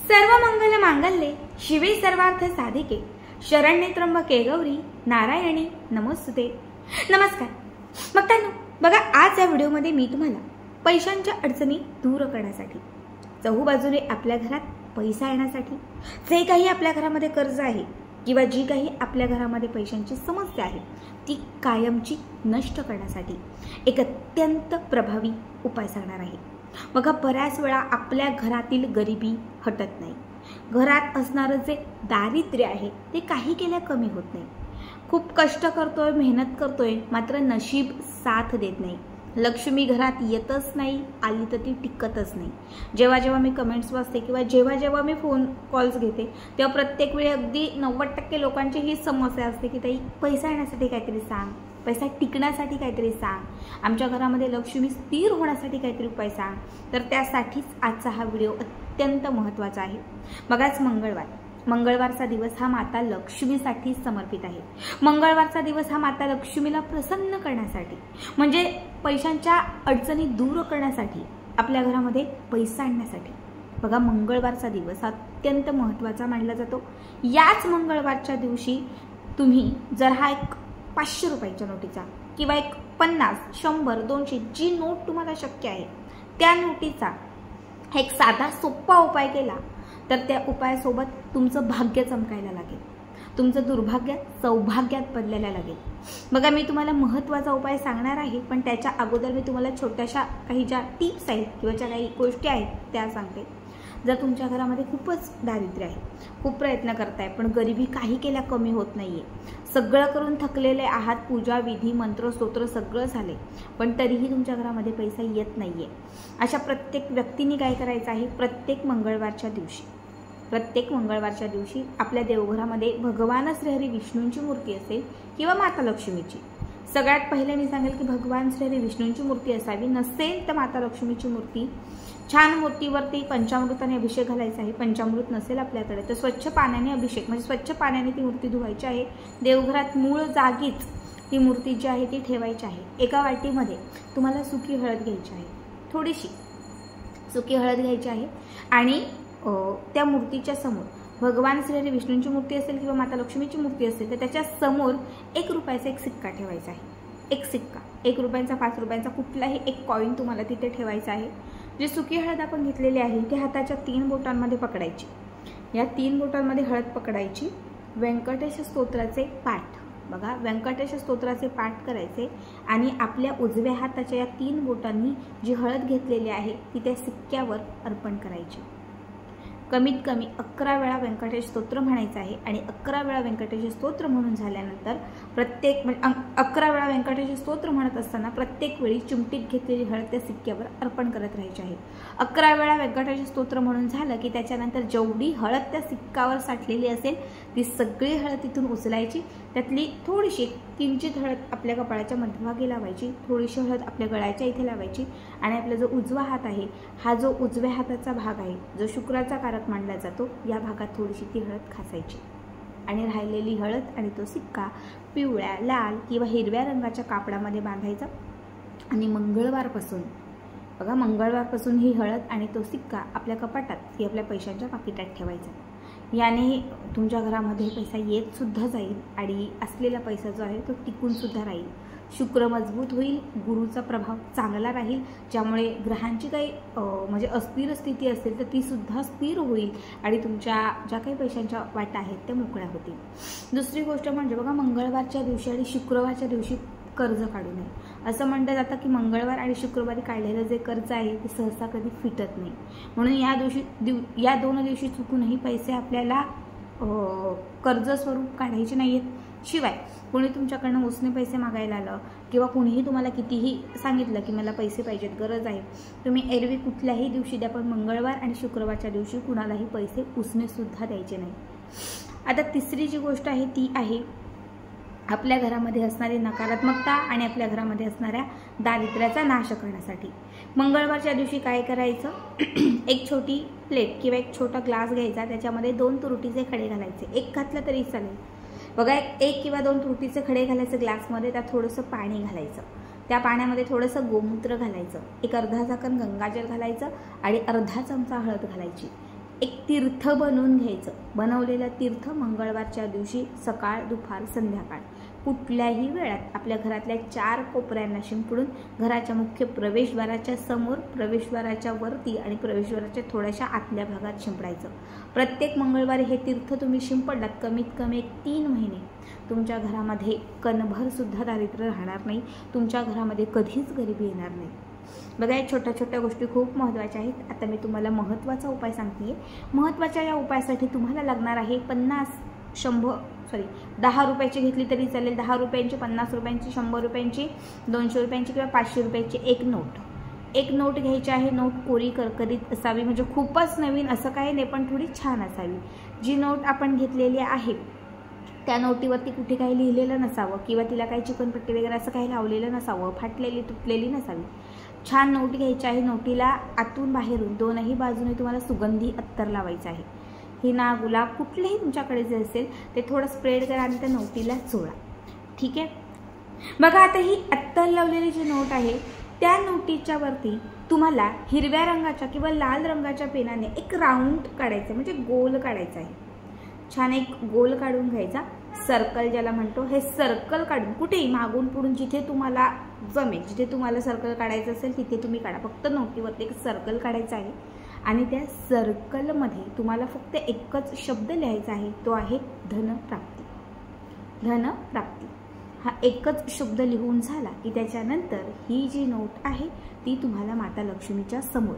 सर्व मंगल मांगल्ये शिवे सर्वार्थ साधिके शरण्ये त्र्यंबके गौरी नारायणी नमोस्तुते। नमस्कार भक्तांनो, बघा आज या व्हिडिओमध्ये मी तुम्हाला पैशांच्या अडचणी दूर करण्यासाठी, चहूबाजूने आपल्या घरात पैसा येण्यासाठी, जे काही आपल्या घरामध्ये कर्ज आहे किंवा जी काही आपल्या घरामध्ये पैशांची समस्या आहे ती कायमची नष्ट करण्यासाठी एक अत्यंत प्रभावी उपाय सांगणार आहे। बघा, बऱ्याच वेळा आपल्या घरातील गरिबी हटत नाही, घरात असणारं जे दारिद्र्य आहे ते काही केल्या कमी होत नाही। खूप कष्ट करतोय, मेहनत करतोय, मात्र नशीब साथ देत नाही, लक्ष्मी घरात येतच नाही, आली तर ती टिकतच नाही। जेव्हा जेव्हा मी कमेंट्स वाचते किंवा जेव्हा जेव्हा मी फोन कॉल्स घेते तेव्हा प्रत्येक वेळी अगदी 90% लोकांची ही समस्या असते की ताई पैसा येण्यासाठी काहीतरी सांग, पैसा टिकण्यासाठी काहीतरी सांग, आमच्या घरामध्ये लक्ष्मी स्थिर होण्यासाठी काहीतरी उपाय सांग। तर त्यासाठीच आजचा हा व्हिडिओ अत्यंत महत्त्वाचा आहे। बघाच, मंगळवारचा दिवस हा माता लक्ष्मीसाठी समर्पित आहे। मंगळवारचा दिवस हा माता लक्ष्मीला प्रसन्न करण्यासाठी, म्हणजे पैशांच्या अडचणी दूर करण्यासाठी, आपल्या घरामध्ये पैसा आणण्यासाठी। बघा, मंगळवारचा दिवस अत्यंत महत्त्वाचा मानला जातो। याच मंगळवारच्या दिवशी तुम्ही जर हा एक 500 रुपयाच्या नोटीचा किंवा एक 50, 100, 200 जी नोट तुम्हाला शक्य आहे त्या नोटीचा एक साधा सोपा उपाय केला तर त्या उपायासोबत तुमचं भाग्य चमकायला लागेल, तुमचं दुर्भाग्य सौभाग्यात बदलायला लागेल। बघा, मी तुम्हाला महत्त्वाचा उपाय सांगणार आहे, पण त्याच्या अगोदर मी तुम्हाला छोट्याशा काही ज्या टिप्स आहेत किंवा ज्या काही गोष्टी आहेत त्या सांगते। जर तुमच्या घरामध्ये खूपच दारिद्र्य आहे, खूप प्रयत्न करताय पण गरिबी काही केल्या कमी होत नाहीये, सगळं करून थकलेले आहात, पूजा विधी मंत्र स्तोत्र सगळं झाले पण तरीही तुमच्या घरामध्ये पैसा येत नाहीये, अशा प्रत्येक व्यक्तीने काय करायचं आहे, प्रत्येक मंगळवारच्या दिवशी आपल्या देवघरामध्ये भगवान श्रीहरी विष्णूंची मूर्ती असेल किंवा माता लक्ष्मीची, सगळ्यात पहिले मी सांगेल की भगवान श्रीहरी विष्णूंची मूर्ती असावी, नसेल तर माता लक्ष्मीची मूर्ती, छान मूर्तीवरती पंचामृताने अभिषेक घालायचा आहे। पंचामृत नसेल आपल्याकडे तर स्वच्छ पाण्याने अभिषेक, म्हणजे स्वच्छ पाण्याने ती मूर्ती धुवायची आहे। देवघरात मूळ जागीच ती मूर्ती जी आहे ती ठेवायची आहे। एका वाटीमध्ये तुम्हाला सुकी हळद घ्यायची आहे, थोडीशी सुकी हळद घ्यायची आहे आणि त्या मूर्तीच्या समोर भगवान श्रीहरी विष्णूंची मूर्ती असेल किंवा माता लक्ष्मीची मूर्ती असेल तर त्याच्या समोर 1 रुपयाचा एक सिक्का ठेवायचा आहे। एक सिक्का, 1 रुपयांचा, 5 रुपयांचा, कुठलाही एक कॉईन तुम्हाला तिथे ठेवायचा आहे। जी सुकी हळद आपण घेतलेली आहे ती हाताच्या 3 बोटांमध्ये पकडायची, या 3 बोटांमध्ये हळद पकडायची, व्यंकटेश स्तोत्राचे पाठ, बघा व्यंकटेश स्तोत्राचे पाठ करायचे आणि आपल्या उजव्या हाताच्या या 3 बोटांनी जी हळद घेतलेली आहे ती त्या सिक्क्यावर अर्पण करायची। कमीत कमी 11 वेळा व्यंकटेश स्तोत्र म्हणायचं आहे आणि 11 वेळा व्यंकटेश स्तोत्र म्हणून झाल्यानंतर 11 वेळा व्यंकटेश स्तोत्र म्हणत असताना प्रत्येक वेळी चिमटीत घेतलेली हळद त्या सिक्क्यावर अर्पण करत राहायची आहे। 11 वेळा व्यंकटेश स्तोत्र म्हणून झालं की त्याच्यानंतर जेवढी हळद त्या सिक्कावर साठलेली असेल ती सगळी हळद तिथून उचलायची, त्यातली थोडीशी किंचित हळद आपल्या कपाळाच्या मध्यभागी लावायची, थोडीशी हळद आपल्या गळ्याच्या इथे लावायची आणि आपला जो उजवा हात आहे, हा जो उजव्या हाताचा भाग आहे जो शुक्राचा कारक मानला जातो, या भागात थोडीशी ती हळद खासायची आणि राहिलेली हळद आणि तो सिक्का पिवळ्या, लाल किंवा हिरव्या रंगाच्या कापडामध्ये बांधायचा आणि मंगळवारपासून ही हळद आणि तो सिक्का आपल्या कपाटात की आपल्या पैशांच्या पाकिटात ठेवायचा। याने तुमच्या घरामध्ये पैसा येत सुद्धा जाईल आणि असलेला पैसा जो आहे तो टिकून सुद्धा राहील, शुक्र मजबूत होईल, गुरुचा प्रभाव चांगला राहील, ज्यामुळे ग्रहांची काही म्हणजे अस्थिर स्थिती असेल तर ती सुद्धा स्थिर होईल आणि तुमच्या ज्या काही पैशांच्या वाटा आहेत त्या मोकळ्या होतील। दुसरी गोष्ट म्हणजे बघा, मंगळवारच्या दिवशी आणि शुक्रवारच्या दिवशी कर्ज काढू नये। असं म्हटलं जातं की मंगळवार आणि शुक्रवारी काढलेलं जे कर्ज आहे ते सहसा कधी फिटत नाही, म्हणून या 2 दिवशी चुकूनही पैसे आपल्याला कर्ज स्वरूप काढायचे नाहीत। शिवाय कोणी तुमच्याकडनं उसने पैसे मागायला आलं किंवा कोणीही तुम्हाला कितीही सांगितलं की मला पैसे पाहिजेत, गरज आहे, तुम्ही एरवी कुठल्याही दिवशी द्या पण मंगळवार आणि शुक्रवारच्या दिवशी कुणालाही पैसे उसने सुद्धा द्यायचे नाही। आता तिसरी जी गोष्ट आहे ती आहे आपल्या घरामध्ये असणारी नकारात्मकता आणि आपल्या घरामध्ये असणाऱ्या दारिद्र्याचा नाश करण्यासाठी। मंगळवारच्या दिवशी काय करायचं, एक छोटी प्लेट किंवा एक छोटा ग्लास घ्यायचा, त्याच्यामध्ये 2 तुरटीचे खडे घालायचे, एक घातलं तरी चालेल। बघा, 1 किंवा 2 तुरटीचे खडे घालायचे ग्लासमध्ये, त्यात थोडंसं पाणी घालायचं, त्या पाण्यामध्ये थोडंसं गोमूत्र घालायचं, एक अर्धा झाकण गंगाजल घालायचं आणि अर्धा चमचा हळद घालायची। एक तीर्थ बनवून घ्यायचं. बनवलेलं तीर्थ मंगळवारच्या दिवशी सकाळ, दुपार, संध्याकाळ कुठल्याही वेळात आपल्या घरातल्या 4 कोपऱ्यांना शिंपडून घराच्या मुख्य प्रवेशद्वाराच्या समोर, प्रवेशद्वाराच्या वरती आणि प्रवेशद्वाराच्या थोड्याशा आतल्या भागात शिंपडायचं. प्रत्येक मंगळवारी हे तीर्थ तुम्ही शिंपडलात कमीत कमी 3 महिने तुमच्या घरामध्ये कणभर सुद्धा दारिद्र्य राहणार नाही. तुमच्या घरामध्ये कधीच गरिबी येणार नाही. बघा, या छोट्या छोट्या गोष्टी खूप महत्त्वाच्या आहेत. आता मी तुम्हाला महत्त्वाचा उपाय सांगते. महत्त्वाच्या या उपायासाठी तुम्हाला लागणार आहे 10 रुपयाची घेतली तरी चालेल, 10 रुपयांची, 50 रुपयांची, 100 रुपयांची, 200 रुपयांची किंवा 500 रुपयांची एक नोट घ्यायची आहे. नोट कोरी करकरीत असावी, म्हणजे खूपच नवीन असं काही नाही, पण थोडी छान असावी. जी नोट आपण घेतलेली आहे त्या नोटीवरती कुठे काही लिहिलेलं नसावं किंवा तिला काही चिकनपट्टी वगैरे असं काही लावलेलं नसावं, फाटलेली तुटलेली नसावी. छान नोट घ्यायची आहे. नोटीला आतून बाहेरून दोनही बाजूने तुम्हाला सुगंधी अत्तर लावायचं आहे. हिना, गुलाब कुठलेही तुमच्याकडे जे असेल ते थोडं स्प्रेड करा आणि त्या नोटीला चोळा. ठीक आहे. बघा, आता ही अत्तर लावलेली जी नोट आहे त्या नोटीच्या वरती तुम्हाला हिरव्या रंगाच्या किंवा लाल रंगाच्या पेनाने एक राऊंड काढायचं, म्हणजे गोल काढायचा आहे. छान एक गोल काढून घ्यायचा, सर्कल ज्याला म्हणतो. हे सर्कल काढून कुठेही मागून पुढून जिथे तुम्हाला जमेल, जिथे तुम्हाला सर्कल काढायचं असेल तिथे तुम्ही काढा. फक्त नोटीवरती एक सर्कल काढायचा आहे आणि त्या सर्कलमध्ये तुम्हाला फक्त एकच शब्द लिहायचा आहे, तो आहे धनप्राप्ती. धनप्राप्ती हा एकच शब्द लिहून झाला की त्याच्यानंतर ही जी नोट आहे ती तुम्हाला माता लक्ष्मीच्या समोर,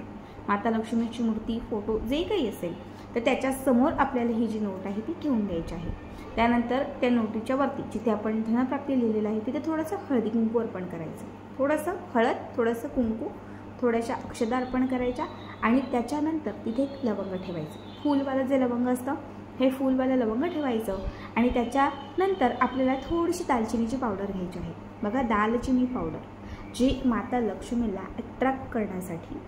माता लक्ष्मीची मूर्ती, फोटो जे काही असेल तर त्याच्या समोर आपल्याला ही जी नोट आहे ती ठेवून द्यायची आहे. त्यानंतर त्या नोटीच्या वरती जिथे आपण धनप्राप्ती लिहिलेलं आहे तिथे थोडंसं हळदी कुंकू अर्पण करायचं. थोडंसं हळद, थोडंसं कुंकू, थोड्याशा अक्षता अर्पण करायच्या आणि त्याच्यानंतर तिथे एक लवंग ठेवायचं. फूलवालं जे लवंग असतं हे फूलवालं लवंग ठेवायचं आणि त्याच्यानंतर आपल्याला थोडीशी दालचिनीची पावडर घ्यायची आहे. बघा, दालचिनी पावडर जी माता लक्ष्मीला अट्रॅक्ट करण्यासाठी,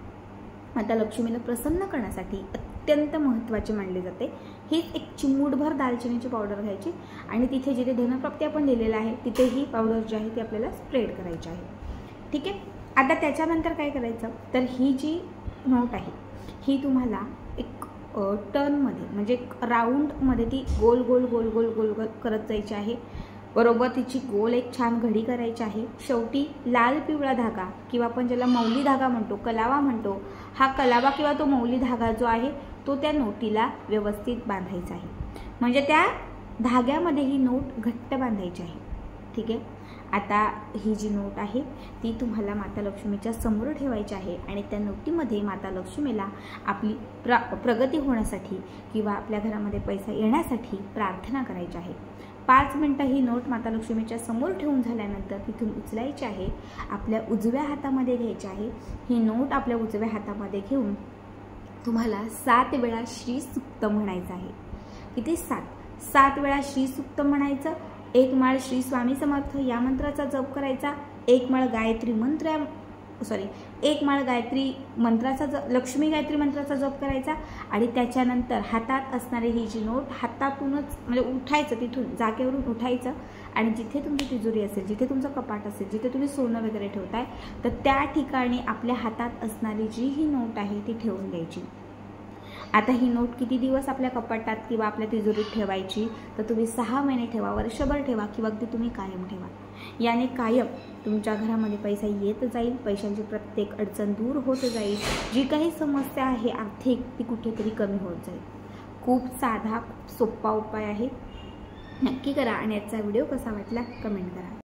माता लक्ष्मीला प्रसन्न करण्यासाठी अत्यंत महत्त्वाची मानली जाते. हीच एक चिमूटभर दालचिनीची पावडर घ्यायची आणि तिथे जिथे धनप्राप्ती आपण लिहिलेलं आहे तिथे ही पावडर जी आहे ती आपल्याला स्प्रेड करायची आहे. ठीक आहे. आता त्याच्यानंतर काय करायचं तर ही जी नोट आहे ही तुम्हाला एक टर्नमध्ये, म्हणजे एक राऊंडमध्ये ती गोल गोल गोल गोल गोल गोल करत जायची आहे. बरोबर तिची गोल एक छान घडी करायची आहे. शेवटी लाल पिवळा धागा किंवा आपण ज्याला मौली धागा म्हणतो, कलावा म्हणतो, हा कलावा किंवा तो मौली धागा जो आहे तो त्या नोटीला व्यवस्थित बांधायचा आहे. म्हणजे त्या धाग्यामध्ये ही नोट घट्ट बांधायची आहे. ठीक आहे. आता ही जी नोट आहे ती तुम्हाला माता लक्ष्मीच्या समोर ठेवायची आहे आणि त्या नोटीमध्ये माता लक्ष्मीला आपली प्रगती होण्यासाठी किंवा आपल्या घरामध्ये पैसा येण्यासाठी प्रार्थना करायची आहे. 5 मिनिटं ही नोट माता लक्ष्मीच्या समोर ठेवून झाल्यानंतर तिथून उचलायची आहे, आपल्या उजव्या हातामध्ये घ्यायची आहे. ही नोट आपल्या उजव्या हातामध्ये घेऊन तुम्हाला 7 वेळा श्री सुक्त म्हणायचं आहे. किती? 7 वेळा श्री सुक्त म्हणायचं. 1 माळ श्री स्वामी समर्थ या मंत्राचा जप करायचा. 1 माळ गायत्री मंत्राचा लक्ष्मी गायत्री मंत्राचा जप करायचा आणि त्याच्यानंतर हातात असणारी ही जी नोट हातातूनच, म्हणजे उठायचं, तिथून जागेवरून उठायचं आणि जिथे तुमची तिजोरी असेल, जिथे तुमचं कपाट असेल, जिथे तुम्ही सोनं वगैरे ठेवताय तर त्या ठिकाणी आपल्या हातात असणारी जी ही नोट आहे ती ठेवून द्यायची. आता ही नोट किती दिवस आपल्या कपाटात किंवा आपल्या तिजोरीत ठेवायची तर तुम्ही 6 महिने ठेवा, वर्षभर ठेवा किंवा अगदी तुम्ही कायम ठेवा. याने कायम तुमच्या घरामध्ये पैसा येत जाईल, पैशांची प्रत्येक अडचण दूर होत जाईल, जी काही समस्या आहे आर्थिक ती कुठेतरी कमी होत जाईल. खूप साधा, खूप सोपा उपाय आहे. नक्की करा आणि याचा व्हिडिओ कसा वाटला कमेंट करा.